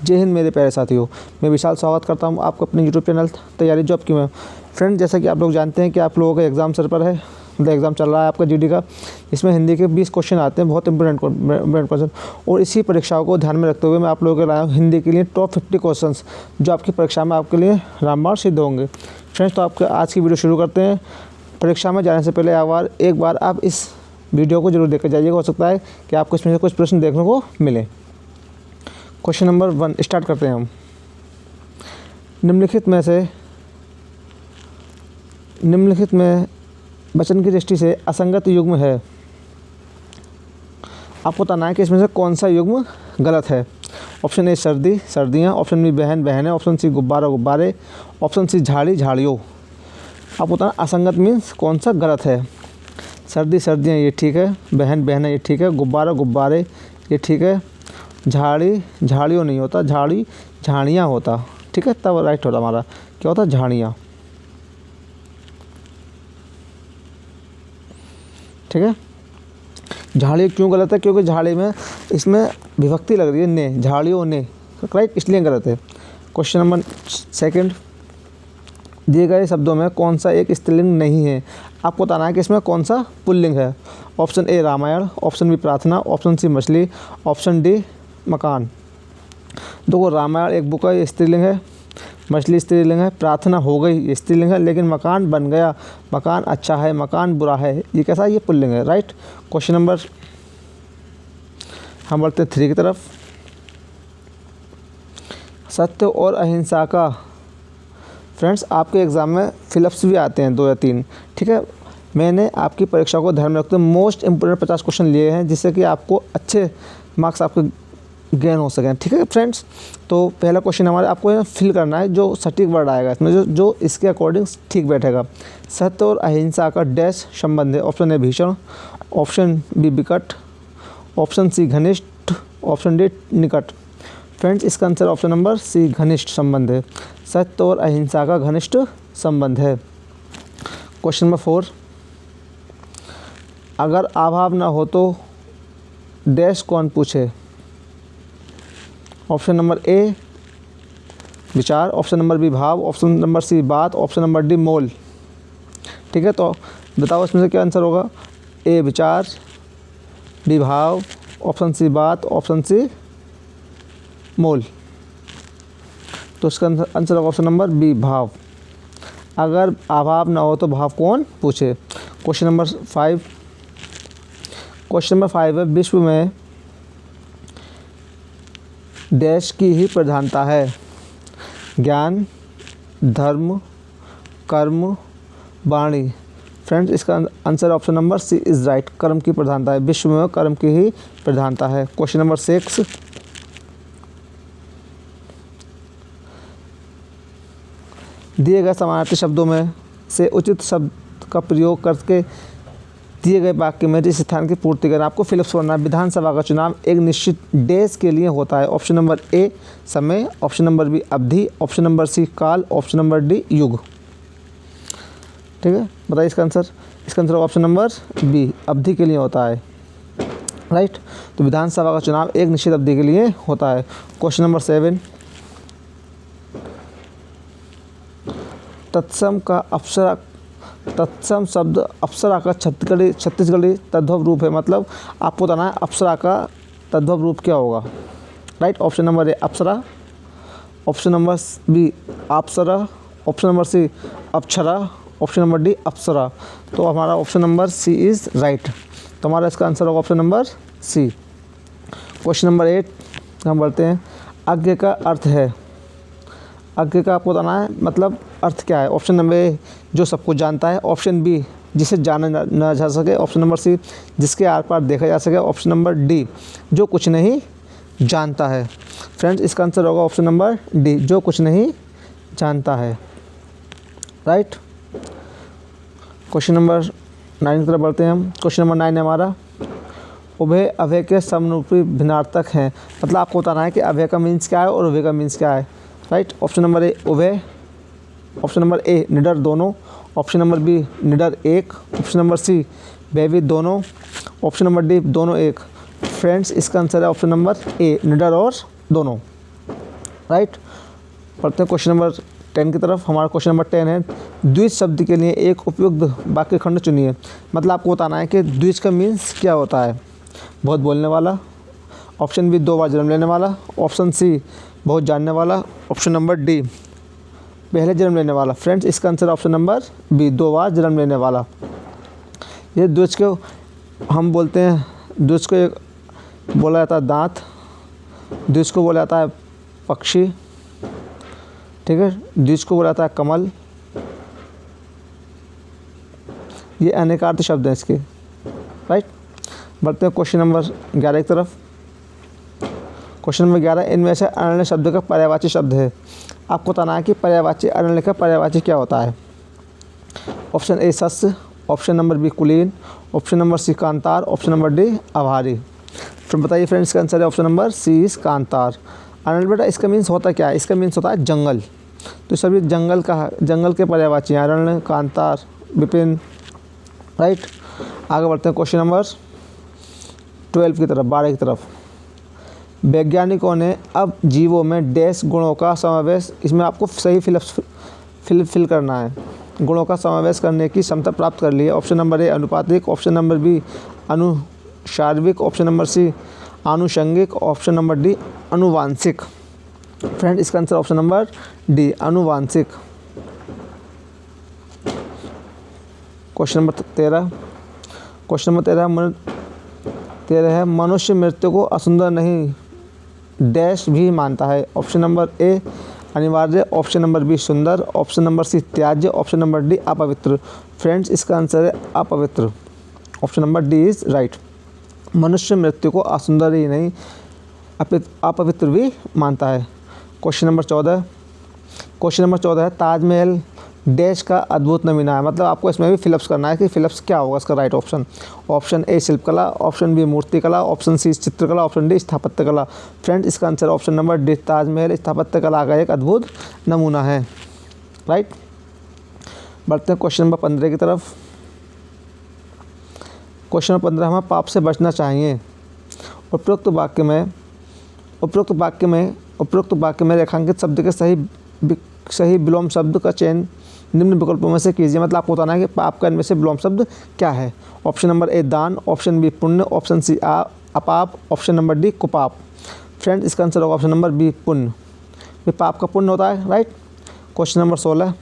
जय हिंद मेरे प्यारे साथियों, मैं विशाल स्वागत करता हूं आपको अपने यूट्यूब चैनल तैयारी जॉब की में। फ्रेंड, जैसा कि आप लोग जानते हैं कि आप लोगों का एग्ज़ाम सर पर है, मतलब एग्ज़ाम चल रहा है आपका जीडी का। इसमें हिंदी के 20 क्वेश्चन आते हैं, बहुत इंपॉर्टेंट क्वेश्चन। और इसी परीक्षाओं को ध्यान में रखते हुए मैं आप लोगों के लाया हूँ हिंदी के लिए टॉप 50 क्वेश्चन जो आपकी परीक्षा में आपके लिए रामबाण सिद्ध होंगे। फ्रेंड्स, तो आपके आज की वीडियो शुरू करते हैं। परीक्षा में जाने से पहले एक बार आप इस वीडियो को जरूर देख जाइएगा, हो सकता है कि आपको इसमें से कुछ प्रश्न देखने को मिले। क्वेश्चन नंबर 1 स्टार्ट करते हैं हम। निम्नलिखित में वचन की दृष्टि से असंगत युग्म है। आपको बताना है कि इसमें से कौन सा युग्म गलत है। ऑप्शन ए सर्दी सर्दियाँ, ऑप्शन बी बहन बहनें, ऑप्शन सी गुब्बारा गुब्बारे, ऑप्शन सी झाड़ी झाड़ियों। आपको बताना असंगत मीन्स कौन सा गलत है। सर्दी सर्दियाँ ये ठीक है, बहन बहनें ये ठीक है, गुब्बारा गुब्बारे ये ठीक है, झाड़ी झाड़ियों नहीं होता, झाड़ी झाड़ियाँ होता, ठीक है, तब राइट होता हमारा। क्या होता? झाड़ियाँ, ठीक है। झाड़ी क्यों गलत है? क्योंकि झाड़ी में इसमें विभक्ति लग रही है ने, झाड़ियों ने, राइट, इसलिए गलत है। क्वेश्चन नंबर 2, दिए गए शब्दों में कौन सा एक स्त्रीलिंग नहीं है। आपको बताना है कि इसमें कौन सा पुल्लिंग है। Option A Ramayan, option B प्रार्थना, ऑप्शन सी मछली, ऑप्शन डी मकान। देखो, रामायण एक बुक है, ये स्त्रीलिंग है, मछली स्त्रीलिंग है, प्रार्थना हो गई ये स्त्रीलिंग है, लेकिन मकान बन गया, मकान अच्छा है, मकान बुरा है, ये कैसा है? ये पुल्लिंग है, राइट। क्वेश्चन नंबर हम बढ़ते हैं 3 की तरफ। सत्य और अहिंसा का, फ्रेंड्स आपके एग्ज़ाम में फिलअप्स भी आते हैं 2 या 3, ठीक है। मैंने आपकी परीक्षा को ध्यान में रखते हुए मोस्ट इंपोर्टेंट 50 क्वेश्चन लिए हैं, जिससे कि आपको अच्छे मार्क्स आपके गेन हो सकें, ठीक है फ्रेंड्स। तो पहला क्वेश्चन हमारे आपको फिल करना है, जो सटीक वर्ड आएगा इसमें, जो इसके अकॉर्डिंग ठीक बैठेगा। सत्य और अहिंसा का डैश संबंध है। ऑप्शन ए भीषण, ऑप्शन बी विकट, ऑप्शन सी घनिष्ठ, ऑप्शन डी निकट। फ्रेंड्स, इसका आंसर ऑप्शन नंबर सी घनिष्ठ संबंध है। सत्य और अहिंसा का घनिष्ठ संबंध है। क्वेश्चन नंबर 4, अगर अभाव ना हो तो डैश कौन पूछे। ऑप्शन नंबर ए विचार, ऑप्शन नंबर बी भाव, ऑप्शन नंबर सी बात, ऑप्शन नंबर डी मोल, ठीक है। तो बताओ इसमें से क्या आंसर होगा। ए विचार, बी भाव, ऑप्शन सी बात, ऑप्शन सी मोल। तो इसका आंसर होगा ऑप्शन नंबर बी भाव। अगर अभाव ना हो तो भाव कौन पूछे। क्वेश्चन नंबर 5, क्वेश्चन नंबर 5 है, विश्व में डैश की ही प्रधानता है। ज्ञान, धर्म, कर्म, वाणी। फ्रेंड्स, इसका answer option number C is right, कर्म की प्रधानता है। विश्व में कर्म की ही प्रधानता है। क्वेश्चन नंबर 6, दिए गए समानार्थी शब्दों में से उचित शब्द का प्रयोग करके दिए गए वाक्य में जिस स्थान की पूर्ति करना। आपको फिलअप्स करना। विधानसभा का चुनाव एक निश्चित डेज के लिए होता है। ऑप्शन नंबर ए समय, ऑप्शन नंबर बी अवधि, ऑप्शन नंबर सी काल, ऑप्शन नंबर डी युग, ठीक है। बताइए इसका आंसर। इसका आंसर ऑप्शन नंबर बी अवधि के लिए होता है, राइट। तो विधानसभा का चुनाव एक निश्चित अवधि के लिए होता है। क्वेश्चन नंबर 7, तत्सम शब्द अप्सरा का छत्तीसगढ़ी तद्भव रूप है। मतलब आपको बताना है अप्सरा का तद्भव रूप क्या होगा, राइट। ऑप्शन नंबर ए अप्सरा, ऑप्शन नंबर बी अप्सरा, ऑप्शन नंबर सी अप्सरा, ऑप्शन नंबर डी अप्सरा। तो हमारा option number C is right. तो हमारा इसका आंसर होगा option number C. Question number 8 हम बढ़ते हैं। आज्ञा का अर्थ है। आज्ञा का आपको बताना है मतलब अर्थ क्या है। ऑप्शन नंबर ए जो सब कुछ जानता है, ऑप्शन बी जिसे जाना न जा सके, ऑप्शन नंबर सी जिसके आर पार देखा जा सके, ऑप्शन नंबर डी जो कुछ नहीं जानता है। फ्रेंड्स, इसका आंसर होगा ऑप्शन नंबर डी जो कुछ नहीं जानता है, राइट। क्वेश्चन नंबर 9 की तरफ बढ़ते हैं हम। क्वेश्चन नंबर 9 है हमारा, उभय अभय के समरूपी भिन्नार्थक हैं। मतलब आपको बताना है कि अभय का मीन्स क्या है और उभय का मीन्स क्या है, राइट। ऑप्शन नंबर ए उभय, ऑप्शन नंबर ए निडर दोनों, ऑप्शन नंबर बी निडर एक, ऑप्शन नंबर सी भयभीत दोनों, ऑप्शन नंबर डी दोनों एक। फ्रेंड्स, इसका आंसर है ऑप्शन नंबर ए निडर और दोनों। राइट। पढ़ते हैं क्वेश्चन नंबर 10 की तरफ। हमारा क्वेश्चन नंबर 10 है, द्विज शब्द के लिए एक उपयुक्त वाक्य खंड चुनिए। मतलब आपको बताना है कि द्विज का मीन्स क्या होता है। बहुत बोलने वाला, ऑप्शन बी 2 बार जन्म लेने वाला, ऑप्शन सी बहुत जानने वाला, ऑप्शन नंबर डी पहले जन्म लेने वाला। फ्रेंड्स, इसका आंसर ऑप्शन नंबर बी 2 बार जन्म लेने वाला। ये द्विज को हम बोलते हैं, द्विज को एक बोला जाता है दांत, द्विज को बोला जाता है पक्षी, ठीक है, द्विज को बोला जाता है कमल। ये अनेकार्थ शब्द हैं इसके, राइट। बढ़ते हैं क्वेश्चन नंबर 11 की तरफ। क्वेश्चन नंबर 11, इनमें से अनन्य शब्द का पर्यायवाची शब्द है। आपको बताना है कि पर्यायवाची, अनन्य का पर्यायवाची क्या होता है। ऑप्शन ए सस्य, ऑप्शन नंबर बी कुलीन, ऑप्शन नंबर सी कांतार, ऑप्शन नंबर डी आभारी। फिर बताइए फ्रेंड्स, इसका आंसर है ऑप्शन नंबर सी इस कांतार। अनन्य बेटा इसका मीन्स होता क्या है, इसका मीन्स होता है जंगल। तो सभी जंगल का, जंगल के पर्यायवाची अरण्य, कांतार, विपिन, राइट। आगे बढ़ते हैं क्वेश्चन नंबर 12 की तरफ, 12 की तरफ। वैज्ञानिकों ने अब जीवों में डैश गुणों का समावेश, इसमें आपको सही फिल करना है, गुणों का समावेश करने की क्षमता प्राप्त कर ली है। ऑप्शन नंबर ए अनुपातिक, ऑप्शन नंबर बी अनुशार्विक, ऑप्शन नंबर सी आनुषंगिक, ऑप्शन नंबर डी अनुवांशिक। फ्रेंड, इसका आंसर ऑप्शन नंबर डी अनुवांशिक। क्वेश्चन नंबर 13, क्वेश्चन नंबर 13 है, मनुष्य मृत्यु को असुंदर नहीं डैश भी मानता है। ऑप्शन नंबर ए अनिवार्य, ऑप्शन नंबर बी सुंदर, ऑप्शन नंबर सी त्याज्य, ऑप्शन नंबर डी अपवित्र। फ्रेंड्स, इसका आंसर है अपवित्र, option number D is right. मनुष्य मृत्यु को असुंदर ही नहीं अपवित्र भी मानता है। क्वेश्चन नंबर 14, क्वेश्चन नंबर 14 है, ताजमहल डैश का अद्भुत नमूना है। मतलब आपको इसमें भी फिलअप्स करना है कि फिलअप्स क्या होगा इसका राइट ऑप्शन। ऑप्शन ए शिल्पकला, ऑप्शन बी मूर्तिकला, ऑप्शन सी चित्रकला, ऑप्शन डी स्थापत्यकला। फ्रेंड, इसका answer option number D Taj Mahal स्थापत्यकला का एक अद्भुत नमूना है, राइट। बढ़ते हैं क्वेश्चन नंबर 15 की तरफ। क्वेश्चन नंबर 15, हमें पाप से बचना चाहिए। उपरोक्त वाक्य में रेखांकित शब्द के सही विलोम शब्द का चयन निम्न विकल्पों में से कीजिए। मतलब आपको बताना है कि पाप का इनमें से विलोम शब्द क्या है। ऑप्शन नंबर ए दान, ऑप्शन बी पुण्य, ऑप्शन सी अपाप, ऑप्शन नंबर डी कुपाप। फ्रेंड, इसका आंसर होगा ऑप्शन नंबर बी पुण्य। ये पाप का पुण्य होता है, right. Question number 16,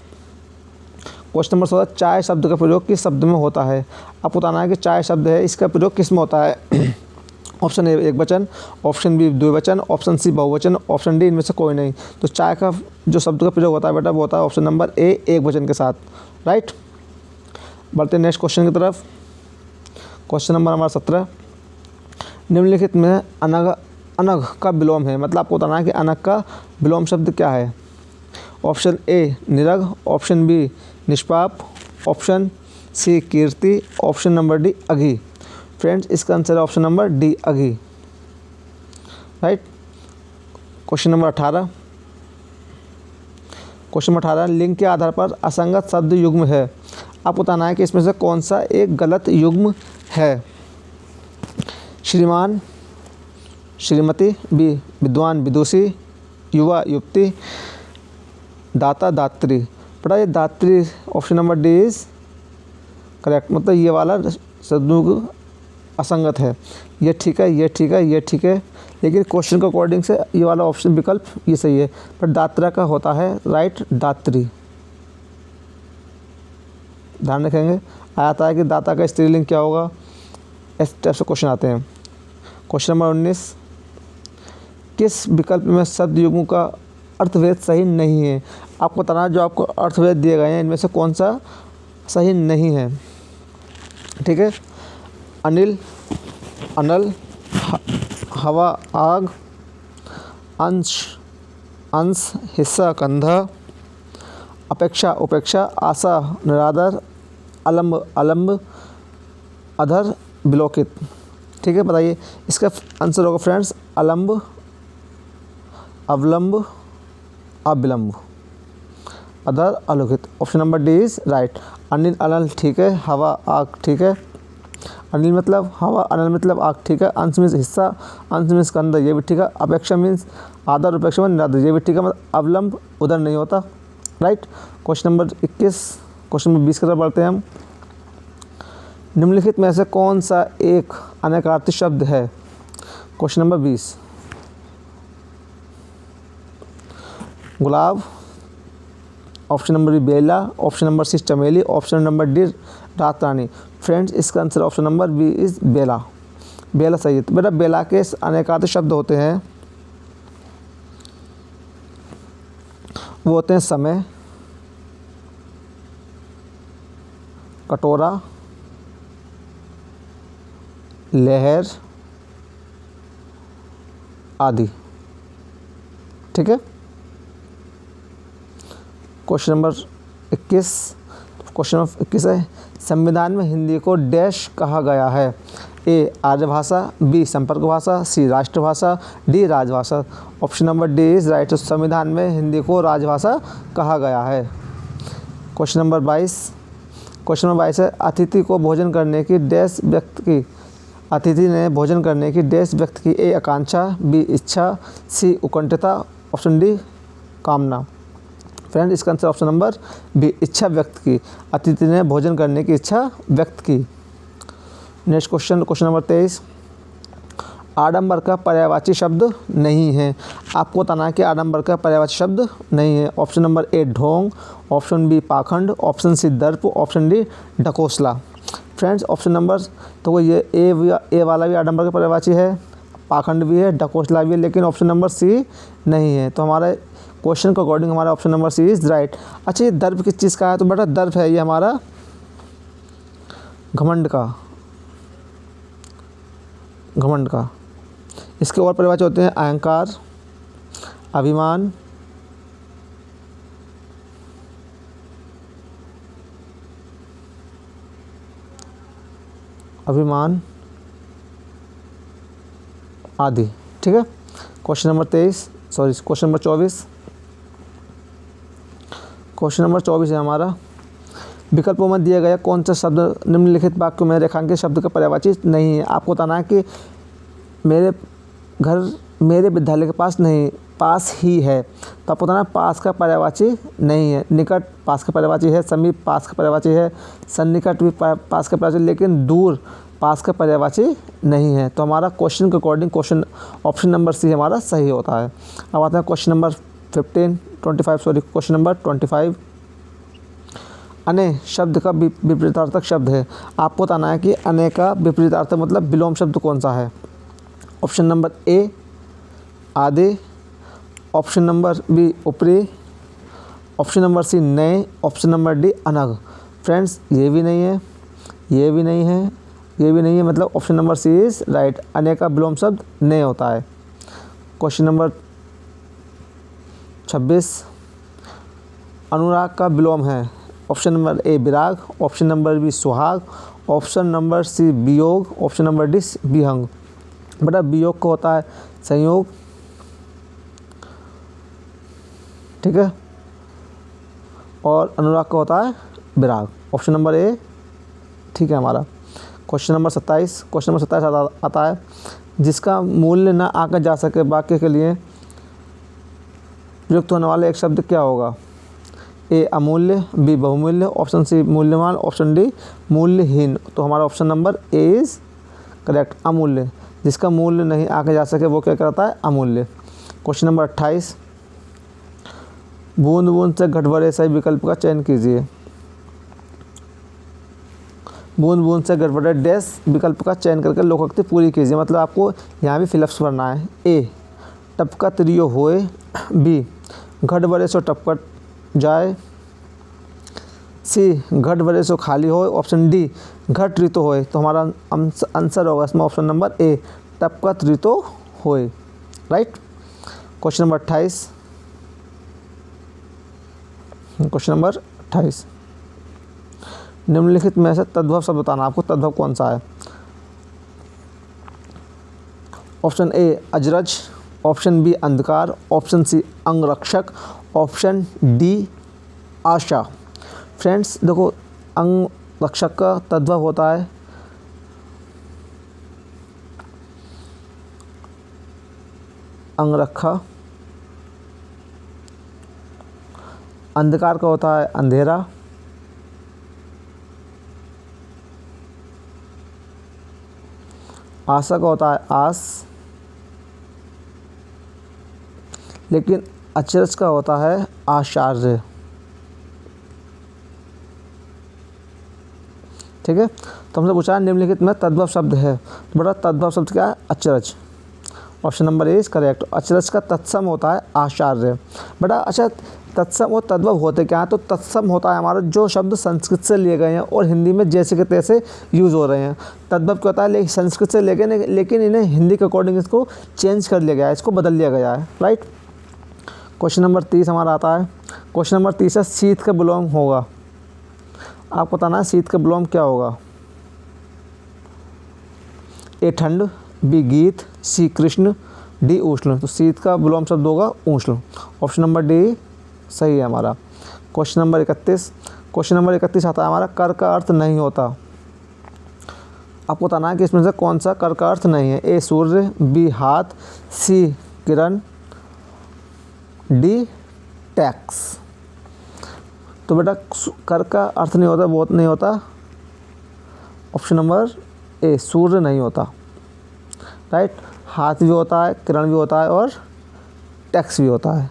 question number 16, चाय शब्द का प्रयोग किस शब्द में होता है। आपको बताना है कि चाय शब्द है, इसका प्रयोग किस में होता है। ऑप्शन ए एक वचन, ऑप्शन बी द्विवचन, ऑप्शन सी बहुवचन, ऑप्शन डी इनमें से कोई नहीं। तो चाय का जो शब्द का प्रयोग होता है बेटा वो होता है ऑप्शन नंबर ए एक वचन के साथ, राइट। बढ़ते हैं नेक्स्ट क्वेश्चन की तरफ। क्वेश्चन नंबर हमारा 17, निम्नलिखित में अनग का विलोम है। मतलब आपको बताना है कि अनग का विलोम शब्द क्या है। ऑप्शन ए निरग, ऑप्शन बी निष्पाप, ऑप्शन सी कीर्ति, ऑप्शन नंबर डी अघी। फ्रेंड्स, इसका आंसर है ऑप्शन नंबर डी अघी, right. Question number 18, question number 18, लिंग के आधार पर असंगत शब्द युग्म है। आपको बताना है कि इसमें से कौन सा एक गलत युग्म है। श्रीमान श्रीमती, बी विद्वान विदुषी, युवा युवती, दाता दात्री। बेटा ये दात्री option number D is correct. मतलब ये वाला शब्द असंगत है, ये ठीक है, ये ठीक है, ये ठीक है, लेकिन क्वेश्चन के अकॉर्डिंग से ये वाला ऑप्शन विकल्प ये सही है। पर दात्रा का होता है राइट दात्री। ध्यान रखेंगे, आता है कि दाता का स्त्रीलिंग क्या होगा, इस टाइप से क्वेश्चन आते हैं। क्वेश्चन नंबर 19, किस विकल्प में शब्द युग्म का अर्थभेद सही नहीं है। आपको बताना जो आपको अर्थभेद दिए गए हैं इनमें से कौन सा सही नहीं है, ठीक है। अनिल अनल, हवा आग, अंश हिस्सा कंधा, अपेक्षा उपेक्षा, आशा निरादर, अलम्ब अधर विलोकित। ठीक है, बताइए इसका आंसर होगा फ्रेंड्स अलम्ब, अवलंब, अविलंब, अधर अलोकित। Option number D is right. अनिल अनल ठीक है, हवा आग ठीक है, अनिल मतलब हवा, अनल मतलब आग, ठीक है। अंश मीन्स हिस्सा, अंश मीन्स कंधा, ये भी ठीक है। अपेक्षा मीन्स आदर, उपेक्षा मीन्स निरादर, ये भी ठीक है। मतलब अवलंब उधर नहीं होता, right. Question number 21, question number 20 की तरफ बढ़ते हैं हम। निम्नलिखित में से कौन सा एक अनेकार्थी शब्द है? क्वेश्चन नंबर 20, गुलाब, ऑप्शन नंबर बी बेला, ऑप्शन नंबर सी चमेली, ऑप्शन नंबर डी रात रानी। फ्रेंड्स, इसका answer option number B is बेला। बेला सही है। तो बेटा बेला के अनेकार्थी शब्द होते हैं, वो होते हैं समय, कटोरा, लहर आदि, ठीक है। क्वेश्चन नंबर 21, क्वेश्चन नंबर 21 है, संविधान में हिंदी को डैश कहा गया है? ए आर्य भाषा, बी संपर्क भाषा, सी राष्ट्रभाषा, डी राजभाषा। Option number D is right. संविधान में हिंदी को राजभाषा कहा गया है। क्वेश्चन नंबर 22, क्वेश्चन नंबर 22 है, अतिथि को भोजन करने की डैश व्यक्त की? अतिथि ने भोजन करने की डैश व्यक्त की? ए आकांक्षा, बी इच्छा, सी उत्कंठा, ऑप्शन डी कामना। फ्रेंड, इसका आंसर ऑप्शन नंबर बी इच्छा व्यक्त की। अतिथि ने भोजन करने की इच्छा व्यक्त की। नेक्स्ट क्वेश्चन, क्वेश्चन नंबर 23, आडंबर का पर्यायवाची शब्द नहीं है। आपको बताना है कि आडंबर का पर्यायवाची शब्द नहीं है। ऑप्शन नंबर ए ढोंग, ऑप्शन बी पाखंड, ऑप्शन सी दर्प, ऑप्शन डी ढकोसला। फ्रेंड्स, ऑप्शन नंबर तो ये ए वाला भी आडंबर का पर्यायवाची है, पाखंड भी है, ढकोसला भी है, लेकिन ऑप्शन नंबर सी नहीं है। तो हमारे क्वेश्चन के अकॉर्डिंग हमारा option number C is right. अच्छा, ये दर्प किस चीज़ का है? तो बेटा दर्प है ये हमारा घमंड का, घमंड का। इसके और परिभाषा होते हैं अहंकार, अभिमान, अभिमान आदि, ठीक है। Question number 23, sorry question number 24, question number 24 है हमारा, विकल्पों में दिया गया कौन सा शब्द निम्नलिखित वाक्यों में रेखांकित शब्द का पर्यायवाची नहीं है? आपको बताना है कि मेरे घर मेरे विद्यालय के पास नहीं, पास ही है। तो आपको बताना पास का पर्यायवाची नहीं है। निकट पास का पर्यायवाची है, समीप पास का पर्यायवाची है, सन्निकट भी पास का पर्यायवाची, लेकिन दूर पास का पर्यायवाची नहीं है। तो हमारा क्वेश्चन के according question option number C हमारा सही होता है। अब आते हैं क्वेश्चन नंबर 25, अने शब्द का विपरीतार्थक शब्द है। आपको बताना है कि अने का विपरीतार्थक मतलब विलोम शब्द कौन सा है? ऑप्शन नंबर ए आधे, ऑप्शन नंबर बी ऊपरी, ऑप्शन नंबर सी नए, ऑप्शन नंबर डी अनग। फ्रेंड्स, ये भी नहीं है, ये भी नहीं है, ये भी नहीं है, मतलब option number C is right. अने का विलोम शब्द नए होता है। क्वेश्चन नंबर 26, अनुराग का विलोम है। ऑप्शन नंबर ए विराग, ऑप्शन नंबर बी सुहाग, ऑप्शन नंबर सी वियोग, ऑप्शन नंबर डी विहंग। बेटा वियोग को होता है संयोग, ठीक है, और अनुराग का होता है विराग। ऑप्शन नंबर ए ठीक है हमारा। क्वेश्चन नंबर 27, क्वेश्चन नंबर 27 आता है, जिसका मूल्य न आंका जा सके वाक्य के लिए प्रयुक्त होने वाला एक शब्द क्या होगा? ए अमूल्य, बी बहुमूल्य, ऑप्शन सी मूल्यवान, ऑप्शन डी मूल्यहीन। तो हमारा option number A is correct, अमूल्य। जिसका मूल्य नहीं आंका जा सके वो क्या करता है? अमूल्य। क्वेश्चन नंबर 28, बूंद बूंद से घट भरे सही विकल्प का चयन कीजिए। बूंद बूंद से घट भरे डैश विकल्प का चयन करके लोकोक्ति पूरी कीजिए। मतलब आपको यहाँ भी फिलअप्स भरना है। ए टपका त्रियो होए, बी घट भरे सो टपकट जाए, सी घट भरे सो खाली होए, ऑप्शन डी घट ऋतु होए। तो हमारा आंसर होगा इसमें ऑप्शन नंबर ए टपकत ऋतु होए, right. Question number 28, question number 28, निम्नलिखित में से तद्भव शब्द बताना। आपको तद्भव कौन सा है? ऑप्शन ए अजरज, ऑप्शन बी अंधकार, ऑप्शन सी अंगरक्षक, ऑप्शन डी आशा। फ्रेंड्स देखो, अंगरक्षक का तद्भव होता है अंगरखा। अंधकार का होता है अंधेरा। आशा का होता है आस। लेकिन अचरज का होता है आश्चर्य। ठीक है, तो हमसे पूछा है निम्नलिखित में तद्भव शब्द है, तो बेटा तद्भव शब्द क्या है? अचरज। Option number A is correct. अचरज का तत्सम होता है आश्चर्य। बेटा अच्छा, तत्सम और तद्भव होते क्या हैं? तो तत्सम होता है हमारा जो शब्द संस्कृत से लिए गए हैं और हिंदी में जैसे के तैसे यूज़ हो रहे हैं। तद्भव क्या होता है? संस्कृत से ले गए लेकिन इन्हें हिंदी के अकॉर्डिंग इसको चेंज कर लिया गया है, इसको बदल लिया गया है। राइट। क्वेश्चन नंबर 30 हमारा आता है। क्वेश्चन नंबर 30 है शीत का विलोम होगा। आपको बताना है शीत का विलोम क्या होगा? ए ठंड, बी गीत, सी कृष्ण, डी उष्ण। तो शीत का विलोम शब्द होगा उष्ण। ऑप्शन नंबर डी सही है हमारा। Question number 31। क्वेश्चन नंबर 31 आता है हमारा कर का अर्थ नहीं होता। आपको बताना है कि इसमें से कौन सा कर का अर्थ नहीं है? ए सूर्य, बी हाथ, सी किरण, डी टैक्स। तो बेटा कर का अर्थ नहीं होता, बहुत नहीं होता। ऑप्शन नंबर ए सूर्य नहीं होता। राइट। हाथ भी होता है, किरण भी होता है और टैक्स भी होता है।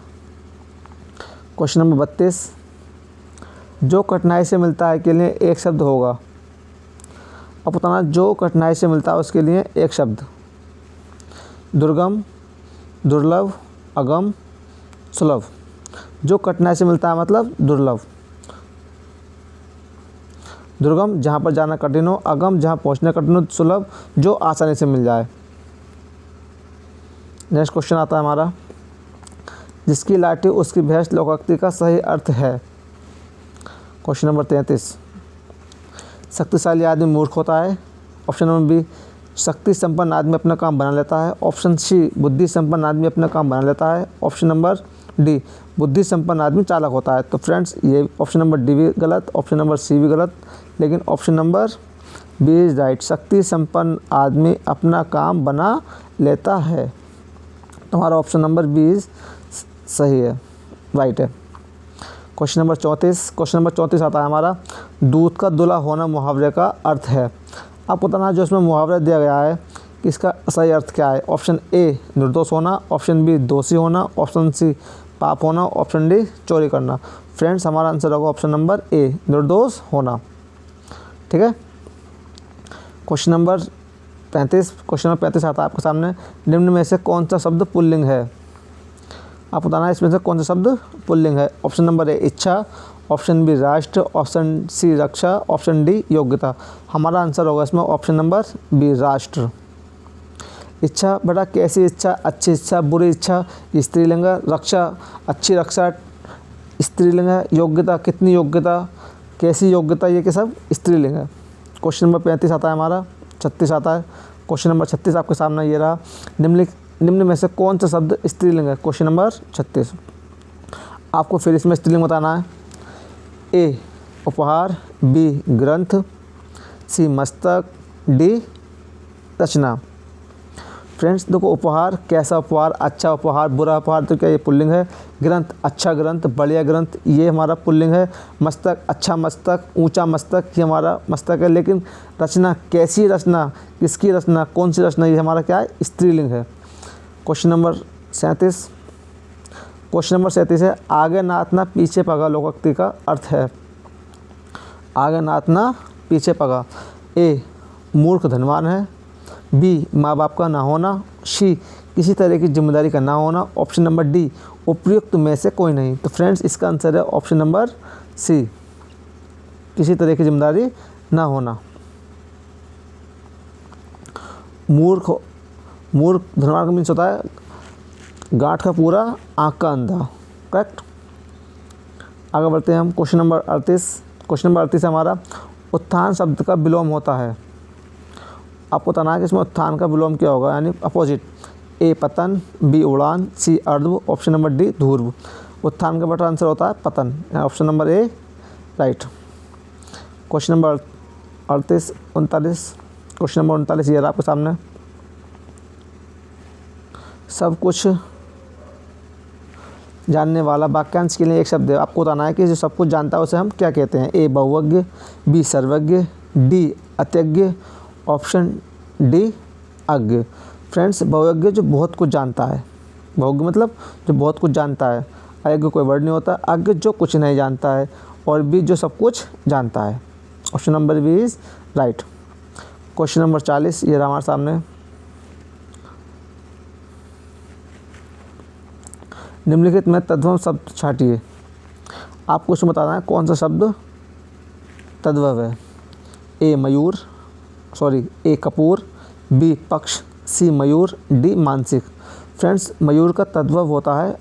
Question number 32। जो कठिनाई से मिलता है के लिए एक शब्द होगा। अब बताना जो कठिनाई से मिलता है उसके लिए एक शब्द। दुर्गम, दुर्लभ, अगम, सुलभ। जो कठिनाई से मिलता है मतलब दुर्लभ। दुर्गम जहाँ पर जाना कठिन हो, अगम जहाँ पहुँचना कठिन हो, सुलभ जो आसानी से मिल जाए। नेक्स्ट क्वेश्चन आता है हमारा, जिसकी लाठी उसकी भैंस लोकोक्ति का सही अर्थ है। Question number 33। शक्तिशाली आदमी मूर्ख होता है। ऑप्शन नंबर बी शक्ति संपन्न आदमी अपना काम बना लेता है। ऑप्शन सी बुद्धि संपन्न आदमी अपना काम बना लेता है। ऑप्शन नंबर डी बुद्धि संपन्न आदमी चालाक होता है। तो फ्रेंड्स ये ऑप्शन नंबर डी भी गलत, ऑप्शन नंबर सी भी गलत, लेकिन option number B is right. शक्ति संपन्न आदमी अपना काम बना लेता है। तुम्हारा ऑप्शन नंबर बी इज सही है, राइट है। Question number 34। क्वेश्चन नंबर 34 आता है हमारा, दूध का धुला होना मुहावरे का अर्थ है। आपको बताना जो इसमें मुहावरा दिया गया है कि इसका सही अर्थ क्या है। ऑप्शन ए निर्दोष होना, ऑप्शन बी दोषी होना, ऑप्शन सी पाप होना, ऑप्शन डी चोरी करना। फ्रेंड्स हमारा आंसर होगा ऑप्शन नंबर ए निर्दोष होना। ठीक है। Question number 35। क्वेश्चन नंबर 35 आता है आपके सामने, निम्न में से कौन सा शब्द पुल्लिंग है। आप बताना इसमें से कौन सा शब्द पुल्लिंग है। ऑप्शन नंबर ए इच्छा, ऑप्शन बी राष्ट्र, ऑप्शन सी रक्षा, ऑप्शन डी योग्यता। हमारा आंसर होगा इसमें ऑप्शन नंबर बी राष्ट्र। इच्छा बेटा कैसी इच्छा? अच्छी इच्छा, बुरी इच्छा, स्त्रीलिंग। रक्षा अच्छी रक्षा स्त्रीलिंग है। योग्यता कितनी योग्यता, कैसी योग्यता, ये कि सब स्त्रीलिंग है। क्वेश्चन नंबर 35 आता है हमारा। 36 आता है। क्वेश्चन नंबर 36 आपके सामने ये रहा, निम्न में से कौन सा शब्द स्त्रीलिंग है। क्वेश्चन नंबर 36 आपको फिर इसमें स्त्रीलिंग बताना है। ए उपहार, बी ग्रंथ, सी मस्तक, डी रचना। फ्रेंड्स देखो उपहार कैसा उपहार, अच्छा उपहार, बुरा उपहार, तो क्या ये पुल्लिंग है। ग्रंथ अच्छा ग्रंथ, बढ़िया ग्रंथ, ये हमारा पुल्लिंग है। मस्तक अच्छा मस्तक, ऊंचा मस्तक, ये हमारा मस्तक है। लेकिन रचना कैसी रचना, किसकी रचना, कौन सी रचना, ये हमारा क्या है स्त्रीलिंग है। Question number 37। क्वेश्चन नंबर 37 है, आगे नातना पीछे पगा लोकोक्ति का अर्थ है। आगे नातना पीछे पगा। ए मूर्ख धनवान है, बी माँ बाप का ना होना, सी किसी तरह की जिम्मेदारी का ना होना, ऑप्शन नंबर डी उपयुक्त में से कोई नहीं। तो फ्रेंड्स इसका आंसर है ऑप्शन नंबर सी किसी तरह की जिम्मेदारी ना होना। मूर्ख धनवान का मीन्स होता है गांठ का पूरा आँख का अंधा। करेक्ट। आगे बढ़ते हैं हम। Question number 38। क्वेश्चन नंबर 38 हमारा, उत्थान शब्द का विलोम होता है। आपको बताना है कि इसमें उत्थान का विलोम क्या होगा, यानी अपोजिट। ए पतन, बी उड़ान, सी अर्ध्व, ऑप्शन नंबर डी ध्रुव। उत्थान का बेटा आंसर होता है पतन, ऑप्शन नंबर ए right. Question number 39। Question number 39 ये रहा आपके सामने, सब कुछ जानने वाला वाक्यांश के लिए एक शब्द है। आपको बताना है कि जो सब कुछ जानता है उसे हम क्या कहते हैं। ए बहुज्ञ, बी सर्वज्ञ, डी अत्यज्ञ, ऑप्शन डी अज्ञ। फ्रेंड्स, बहुज्ञ जो बहुत कुछ जानता है, बहुज्ञ मतलब जो बहुत कुछ जानता है। अज्ञ कोई वर्ड नहीं होता। अज्ञ जो कुछ नहीं जानता है, और बी जो सब कुछ जानता है। Option number B is right. Question number 40 ये रहा हमारे सामने। निम्नलिखित में तद्भव शब्द छांटिए। आपको उसमें बताना है कौन सा शब्द तद्भव है। ए मयूर, ए कपूर, बी पक्ष, सी मयूर, डी मानसिक। फ्रेंड्स, मयूर का तद्भव होता है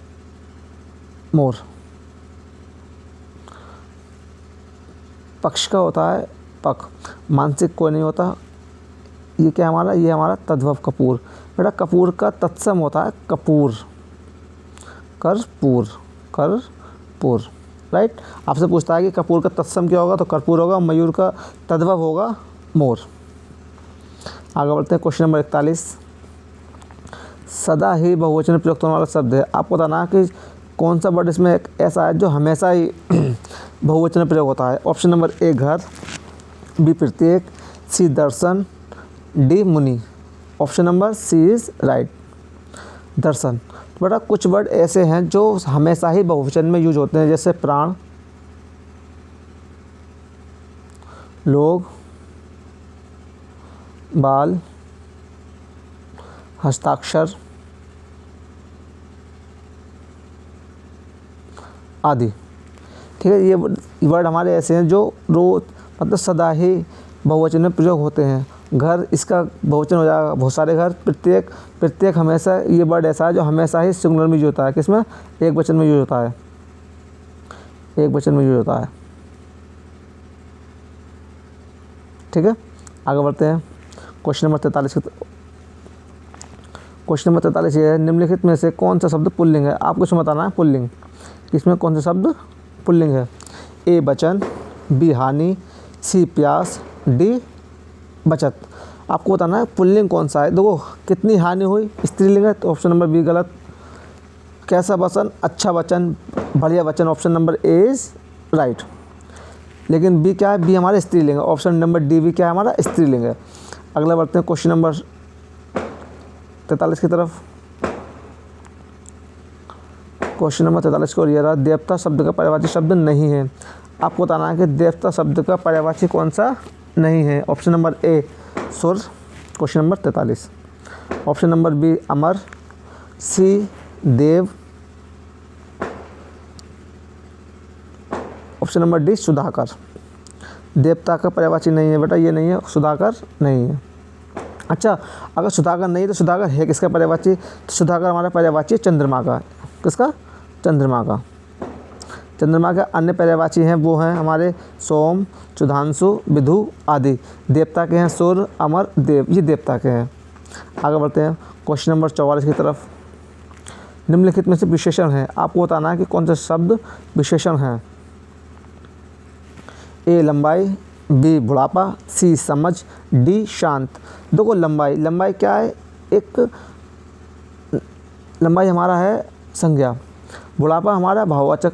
मोर, पक्ष का होता है पक, मानसिक कोई नहीं होता। ये क्या हमारा, ये हमारा तद्भव कपूर। बेटा कपूर का तत्सम होता है कपूर, कर्पूर, कर्पूर। राइट, आपसे पूछता है कि कपूर का तत्सम क्या होगा, तो कर्पूर होगा। मयूर का तद्भव होगा मोर। आगे बढ़ते हैं। क्वेश्चन नंबर 41, सदा ही बहुवचन प्रयुक्त होने वाला शब्द है। आपको बताना कि कौन सा वर्ड इसमें एक ऐसा है जो हमेशा ही बहुवचन प्रयोग होता है। ऑप्शन नंबर ए घर, बी प्रत्येक, सी दर्शन, डी मुनि। Option number C is right, दर्शन। बेटा कुछ वर्ड ऐसे हैं जो हमेशा ही बहुवचन में यूज होते हैं, जैसे प्राण, लोग, बाल, हस्ताक्षर आदि। ठीक है, ये वर्ड हमारे ऐसे हैं जो रोज मतलब सदा ही बहुवचन में प्रयोग होते हैं। घर, इसका बहुवचन हो जाएगा बहुत सारे घर। प्रत्येक, प्रत्येक हमेशा, ये वर्ड ऐसा है जो हमेशा ही सिंगुलर में यूज होता है। किसमें, एक वचन में यूज होता है, एक वचन में यूज होता है। ठीक है, आगे बढ़ते हैं। क्वेश्चन नंबर 43, क्वेश्चन नंबर 43 ये है, निम्नलिखित में से कौन सा शब्द पुल्लिंग है। आपको इसमें बताना है पुल्लिंग, इसमें कौन सा शब्द पुल्लिंग है। ए वचन, बी हानि, सी प्यास, डी बचत। आपको बताना है पुल्लिंग कौन सा है। देखो कितनी हानि हुई, स्त्रीलिंग है, तो ऑप्शन नंबर बी गलत। कैसा वचन, अच्छा वचन, बढ़िया वचन, option number A is right. लेकिन बी क्या है, बी हमारा स्त्रीलिंग है। ऑप्शन नंबर डी भी क्या है, हमारा स्त्रीलिंग है। अगला बढ़ते हैं क्वेश्चन नंबर 43 की तरफ। क्वेश्चन नंबर 43 को ये रहा, देवता शब्द का पर्यायवाची शब्द नहीं है। आपको बताना है कि देवता शब्द का पर्यायवाची कौन सा नहीं है। ऑप्शन नंबर ए सुर, question number 43। Option number B अमर, सी देव, ऑप्शन नंबर डी सुधाकर। देवता का पर्यायवाची नहीं है बेटा, ये नहीं है, सुधाकर नहीं है। अच्छा, अगर सुधाकर नहीं है तो सुधाकर है किसका पर्यायवाची, तो सुधाकर हमारा पर्यायवाची चंद्रमा का। किसका, चंद्रमा का। चंद्रमा के अन्य पर्यायवाची हैं, वो हैं हमारे सोम, सुधांशु, विधु आदि। देवता के हैं सूर्य, अमर, देव, ये देवता के हैं। आगे बढ़ते हैं क्वेश्चन नंबर 44 की तरफ। निम्नलिखित में से विशेषण है। आपको बताना है कि कौन सा शब्द विशेषण है। ए लंबाई, बी बुढ़ापा, सी समझ, डी शांत। देखो लंबाई, लंबाई क्या है, एक लंबाई हमारा है संज्ञा, बुढ़ापा हमारा भाववाचक,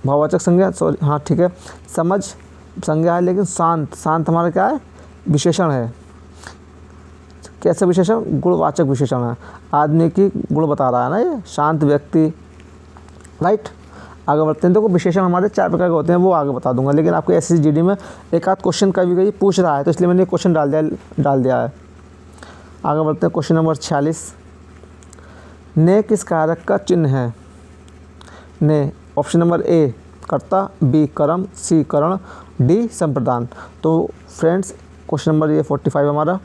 भाववाचक संज्ञा, सॉरी हाँ ठीक है। समझ संज्ञा है, लेकिन शांत, शांत हमारा क्या है, विशेषण है। कैसा विशेषण, गुणवाचक विशेषण है। आदमी की गुण बता रहा है ना ये, शांत व्यक्ति। राइट, आगे बढ़ते हैं। देखो विशेषण हमारे 4 प्रकार के होते हैं, वो आगे बता दूंगा, लेकिन आपको SSGD में एक आध क्वेश्चन कभी कभी पूछ रहा है, तो इसलिए मैंने क्वेश्चन डाल दिया है। आगे बढ़ते हैं क्वेश्चन नंबर 46। ने किस कारक का चिन्ह है। ने, ऑप्शन नंबर ए कर्ता, बी कर्म, सी करण, डी संप्रदान। तो फ्रेंड्स क्वेश्चन नंबर ये 45 हमारा,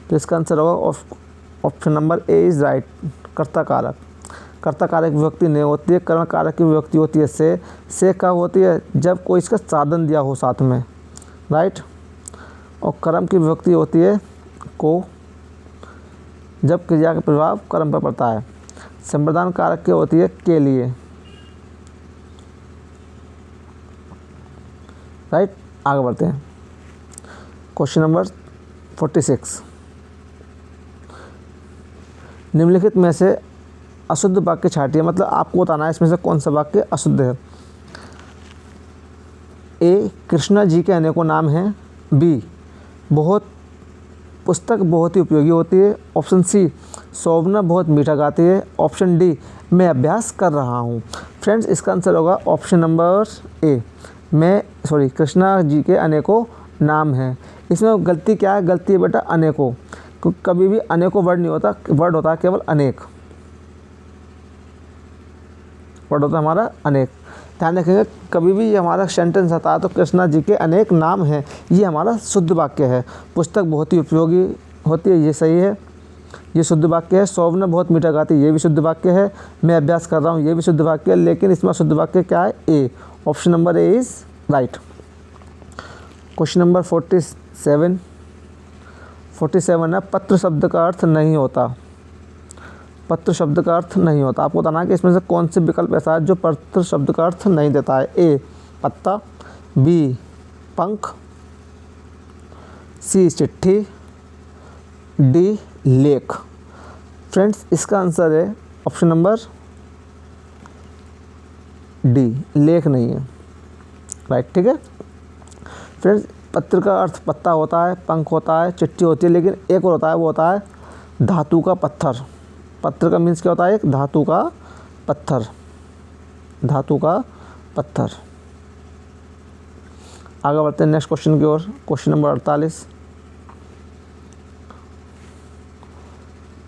तो इसका आंसर होगा option number A is right, कर्ता कारक। कर्ता कारक विभक्ति ने होती है, करण कारक की विभक्ति होती है से कब होती है, जब कोई इसका साधन दिया हो साथ में। राइट, और कर्म की विभक्ति होती है को, जब क्रिया का प्रभाव कर्म पर पड़ता है। संप्रदान कारक की होती है के लिए। राइट, आगे बढ़ते हैं क्वेश्चन नंबर 46। निम्नलिखित में से अशुद्ध वाक्य छाटिए, मतलब आपको बताना है इसमें से कौन सा वाक्य अशुद्ध है। ए, कृष्णा जी के अनेकों नाम हैं। बी, पुस्तक बहुत ही उपयोगी होती है। ऑप्शन सी, शोभना बहुत मीठा गाती है। ऑप्शन डी, मैं अभ्यास कर रहा हूँ। फ्रेंड्स, इसका आंसर होगा ऑप्शन नंबर ए, कृष्णा जी के अनेकों नाम हैं। इसमें गलती क्या है? गलती है बेटा अनेकों, कभी भी अनेकों वर्ड नहीं होता, वर्ड होता है केवल अनेक, वर्ड होता है हमारा अनेक। ध्यान रखेंगे, कभी भी ये हमारा सेंटेंस आता है तो कृष्णा जी के अनेक नाम हैं, ये हमारा शुद्ध वाक्य है। पुस्तक बहुत ही उपयोगी होती है, ये सही है, ये शुद्ध वाक्य है। शोभना बहुत मीठा गाती है, ये भी शुद्ध वाक्य है। मैं अभ्यास कर रहा हूँ, ये भी शुद्ध वाक्य है। लेकिन इसमें शुद्ध वाक्य क्या है? A, option number A is right. Question number 47 है, पत्र शब्द का अर्थ नहीं होता। पत्र शब्द का अर्थ नहीं होता। आपको बताना है कि इसमें से कौन से विकल्प ऐसा है जो पत्र शब्द का अर्थ नहीं देता है। ए, पत्ता। बी, पंख। सी, चिट्ठी। डी, लेख। फ्रेंड्स, इसका आंसर है ऑप्शन नंबर डी, लेख नहीं है, राइट। ठीक है फ्रेंड्स, पत्र का अर्थ पत्ता होता है, पंख होता है, चिट्ठी होती है, लेकिन एक और होता है, वो होता है धातु का पत्थर। पत्र का मीन्स क्या होता है? एक धातु का पत्थर, धातु का पत्थर। आगे बढ़ते हैं नेक्स्ट क्वेश्चन की ओर। क्वेश्चन नंबर 48,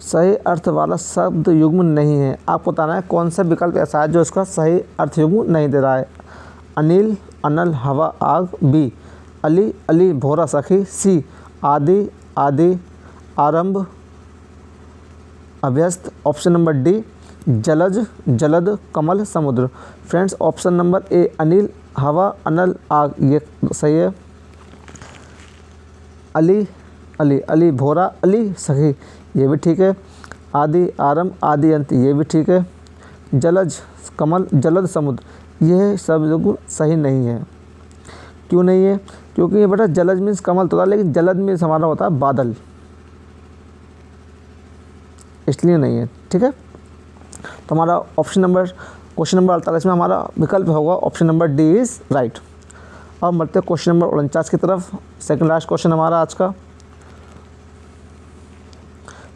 सही अर्थ वाला शब्द युग्म नहीं है। आपको बताना है कौन सा विकल्प ऐसा है जो इसका सही अर्थ युग्म नहीं दे रहा है। अनिल, अनल, हवा, आग। बी, अली, अली, भोरा, सखी। सी, आदि, आदि, आरंभ, अभ्यस्त। ऑप्शन नंबर डी, जलज, जलद, कमल, समुद्र। फ्रेंड्स, ऑप्शन नंबर ए, अनिल, हवा, अनल, आग, ये सही है। अली, अली, अली, भोरा, अली, सखी, ये भी ठीक है। आदि, आरंभ, आदि, अंत, ये भी ठीक है। जलज, कमल, जलद, समुद्र, ये सब लोग सही नहीं है। क्यों नहीं है? क्योंकि ये बेटा जलज मीन्स कमल तो था, लेकिन जलद मीन्स हमारा होता है बादल, इसलिए नहीं है। ठीक है, तो हमारा ऑप्शन नंबर क्वेश्चन नंबर 48 में हमारा विकल्प होगा option number D is right. अब बढ़ते हैं क्वेश्चन नंबर 49 की तरफ। सेकंड लास्ट क्वेश्चन हमारा आज का।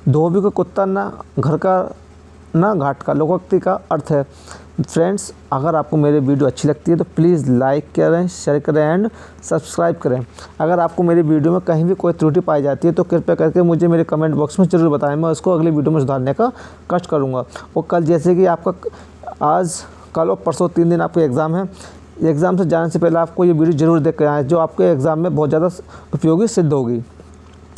धोबी का कुत्ता ना घर का ना घाट का, लोकोक्ति का अर्थ है। फ्रेंड्स, अगर आपको मेरी वीडियो अच्छी लगती है तो प्लीज़ लाइक करें, शेयर करें एंड सब्सक्राइब करें। अगर आपको मेरी वीडियो में कहीं भी कोई त्रुटि पाई जाती है तो कृपया करके मुझे मेरे कमेंट बॉक्स में ज़रूर बताएं, मैं उसको अगली वीडियो में सुधारने का कष्ट करूँगा। और कल जैसे कि आपका आज, कल और परसों 3 दिन आपके एग्ज़ाम है, एग्ज़ाम से जाने से पहले आपको ये वीडियो ज़रूर देख कर आएँ, जो आपके एग्ज़ाम में बहुत ज़्यादा उपयोगी सिद्ध होगी।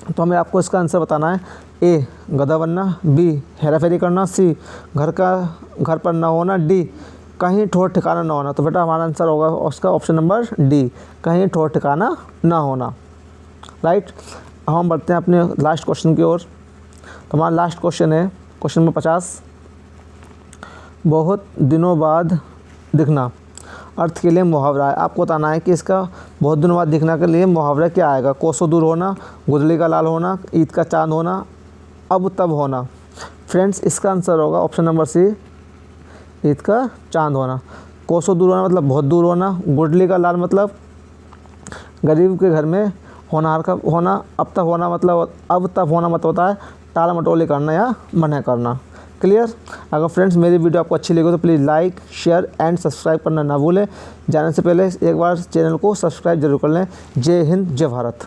तो हमें आपको इसका आंसर बताना है। ए, गधा बनना। बी, हेराफेरी करना। सी, घर पर ना होना। डी, कहीं ठोर ठिकाना ना होना। तो बेटा हमारा आंसर होगा उसका ऑप्शन नंबर डी, कहीं ठोर ठिकाना ना होना, राइट। अब हम बढ़ते हैं अपने लास्ट क्वेश्चन की ओर। तो हमारा लास्ट क्वेश्चन है क्वेश्चन नंबर 50, बहुत दिनों बाद दिखना अर्थ के लिए मुहावरा है। आपको बताना है कि इसका बहुत दिनों बाद दिखना के लिए मुहावरा क्या आएगा। कोसों दूर होना, गुदली का लाल होना, ईद का चांद होना, अब तब होना। फ्रेंड्स, इसका आंसर होगा ऑप्शन नंबर सी, ईद का चांद होना। कोसों दूर होना मतलब बहुत दूर होना, गुडली का लाल मतलब गरीब के घर में होनहार का होना, अब तक होना मतलब अब तक होना मतलब होता है टाल मटोली करना या मना करना। क्लियर। अगर फ्रेंड्स मेरी वीडियो आपको अच्छी लगी तो please like, share and subscribe करना ना भूलें। जाने से पहले एक बार चैनल को सब्सक्राइब जरूर कर लें। जय हिंद, जय भारत।